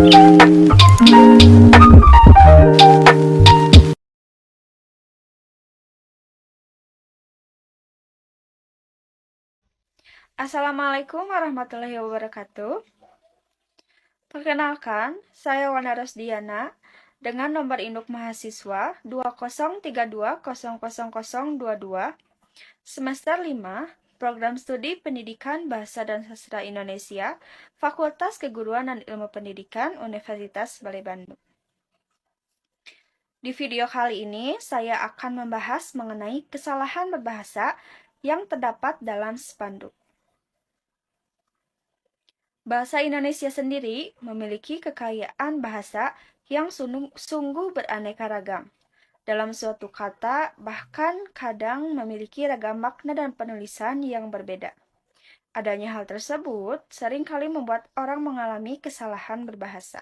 Assalamualaikum warahmatullahi wabarakatuh. Perkenalkan, saya Wana Rosdiana dengan nomor induk mahasiswa 2032000022, semester 5, Program Studi Pendidikan Bahasa dan Sastra Indonesia, Fakultas Keguruan dan Ilmu Pendidikan, Universitas Bale Bandung. Di video kali ini, saya akan membahas mengenai kesalahan berbahasa yang terdapat dalam spanduk. Bahasa Indonesia sendiri memiliki kekayaan bahasa yang sungguh beraneka ragam. Dalam suatu kata, bahkan kadang memiliki ragam makna dan penulisan yang berbeda. Adanya hal tersebut seringkali membuat orang mengalami kesalahan berbahasa.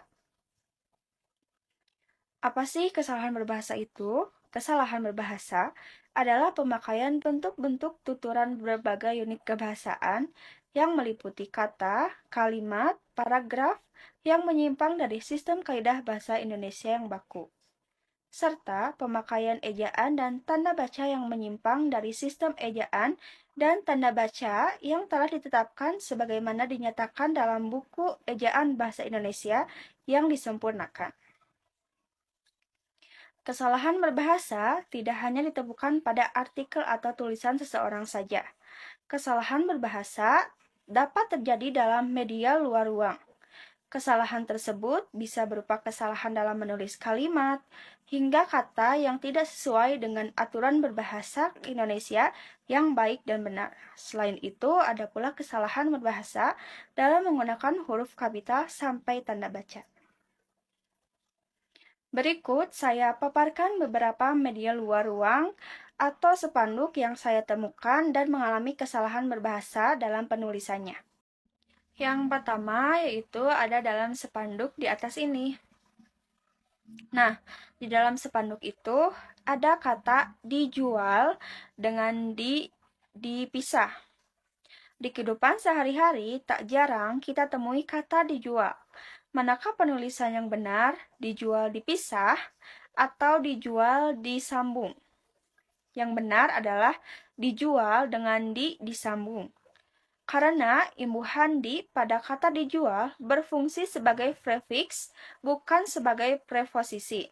Apa sih kesalahan berbahasa itu? Kesalahan berbahasa adalah pemakaian bentuk-bentuk tuturan berbagai unit kebahasaan yang meliputi kata, kalimat, paragraf yang menyimpang dari sistem kaidah bahasa Indonesia yang baku, serta pemakaian ejaan dan tanda baca yang menyimpang dari sistem ejaan dan tanda baca yang telah ditetapkan sebagaimana dinyatakan dalam buku Ejaan Bahasa Indonesia yang disempurnakan. Kesalahan berbahasa tidak hanya ditemukan pada artikel atau tulisan seseorang saja. Kesalahan berbahasa dapat terjadi dalam media luar ruang. Kesalahan tersebut bisa berupa kesalahan dalam menulis kalimat, hingga kata yang tidak sesuai dengan aturan berbahasa Indonesia yang baik dan benar. Selain itu, ada pula kesalahan berbahasa dalam menggunakan huruf kapital sampai tanda baca. Berikut saya paparkan beberapa media luar ruang atau spanduk yang saya temukan dan mengalami kesalahan berbahasa dalam penulisannya. Yang pertama yaitu ada dalam spanduk di atas ini. Nah, di dalam spanduk itu ada kata dijual dengan dipisah. Di kehidupan sehari-hari tak jarang kita temui kata dijual. Manakah penulisan yang benar, dijual dipisah atau dijual disambung? Yang benar adalah dijual dengan disambung. Karena imbuhan di pada kata dijual berfungsi sebagai prefix, bukan sebagai preposisi.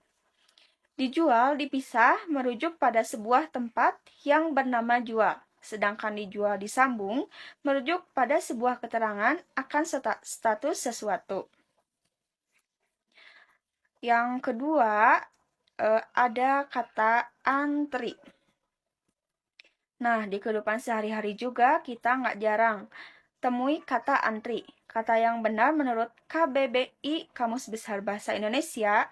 Dijual dipisah merujuk pada sebuah tempat yang bernama jual. Sedangkan dijual disambung merujuk pada sebuah keterangan akan status sesuatu. Yang kedua, ada kata antri. Nah, di kehidupan sehari-hari juga kita nggak jarang temui kata antri. Kata yang benar menurut KBBI, Kamus Besar Bahasa Indonesia,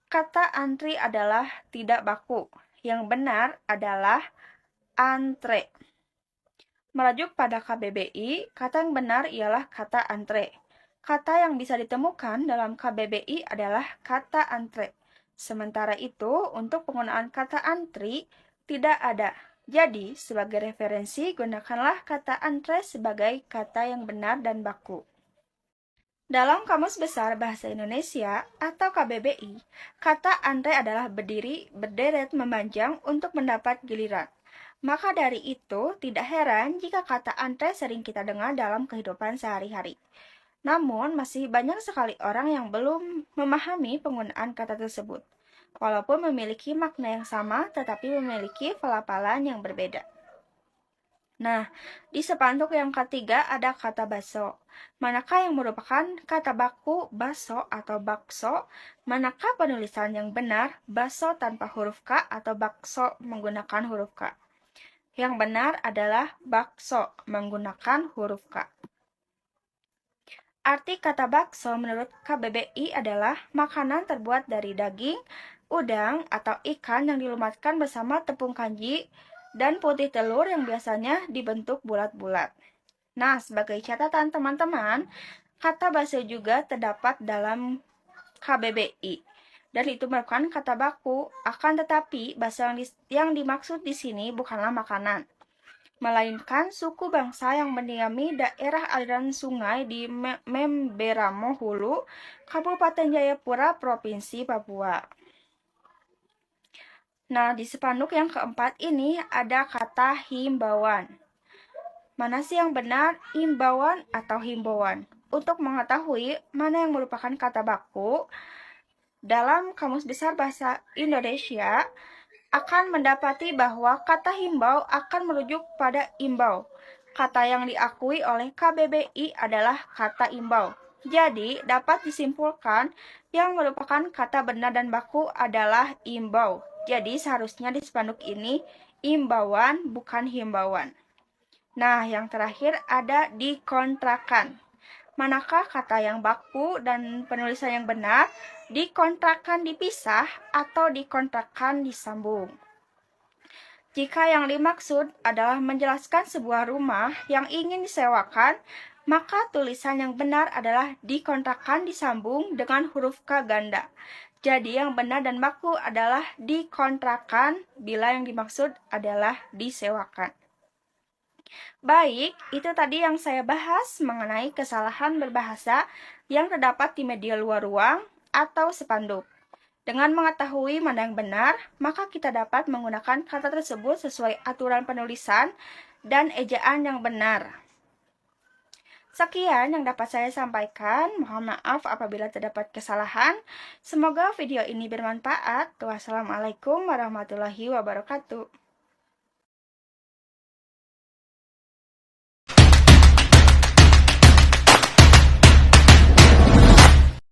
kata antri adalah tidak baku. Yang benar adalah antre. Merujuk pada KBBI, kata yang benar ialah kata antre. Kata yang bisa ditemukan dalam KBBI adalah kata antre. Sementara itu, untuk penggunaan kata antri tidak ada. Jadi, sebagai referensi, gunakanlah kata antre sebagai kata yang benar dan baku. Dalam Kamus Besar Bahasa Indonesia atau KBBI, kata antre adalah berdiri, berderet, memanjang untuk mendapat giliran. Maka dari itu, tidak heran jika kata antre sering kita dengar dalam kehidupan sehari-hari. Namun, masih banyak sekali orang yang belum memahami penggunaan kata tersebut. Walaupun memiliki makna yang sama, tetapi memiliki pelafalan yang berbeda. Nah, di spanduk yang ketiga ada kata baso. Manakah yang merupakan kata baku baso atau bakso? Manakah penulisan yang benar baso tanpa huruf K atau bakso menggunakan huruf K? Yang benar adalah bakso menggunakan huruf K. Arti kata bakso menurut KBBI adalah makanan terbuat dari daging, udang, atau ikan yang dilumatkan bersama tepung kanji dan putih telur yang biasanya dibentuk bulat-bulat. Nah, sebagai catatan teman-teman, kata bakso juga terdapat dalam KBBI. Dan itu merupakan kata baku, akan tetapi bakso yang dimaksud di sini bukanlah makanan. melainkan suku bangsa yang mendiami daerah aliran sungai di Memberamo Hulu, Kabupaten Jayapura, Provinsi Papua. Nah, di spanduk yang keempat ini ada kata himbauan. Mana sih yang benar, imbauan atau himbauan? Untuk mengetahui mana yang merupakan kata baku, dalam Kamus Besar Bahasa Indonesia akan mendapati bahwa kata himbau akan merujuk pada imbau. Kata yang diakui oleh KBBI adalah kata imbau. Jadi, dapat disimpulkan yang merupakan kata benar dan baku adalah imbau. Jadi, seharusnya di spanduk ini imbauan bukan himbauan. Nah, yang terakhir ada dikontrakan. Manakah kata yang baku dan penulisan yang benar? Dikontrakan dipisah atau dikontrakan disambung? Jika yang dimaksud adalah menjelaskan sebuah rumah yang ingin disewakan, maka tulisan yang benar adalah dikontrakan disambung dengan huruf K ganda. Jadi yang benar dan baku adalah dikontrakan bila yang dimaksud adalah disewakan. Baik, itu tadi yang saya bahas mengenai kesalahan berbahasa yang terdapat di media luar ruang atau spanduk. Dengan mengetahui mana yang benar, maka kita dapat menggunakan kata tersebut sesuai aturan penulisan dan ejaan yang benar. Sekian yang dapat saya sampaikan. Mohon maaf apabila terdapat kesalahan. Semoga video ini bermanfaat. Wassalamualaikum warahmatullahi wabarakatuh.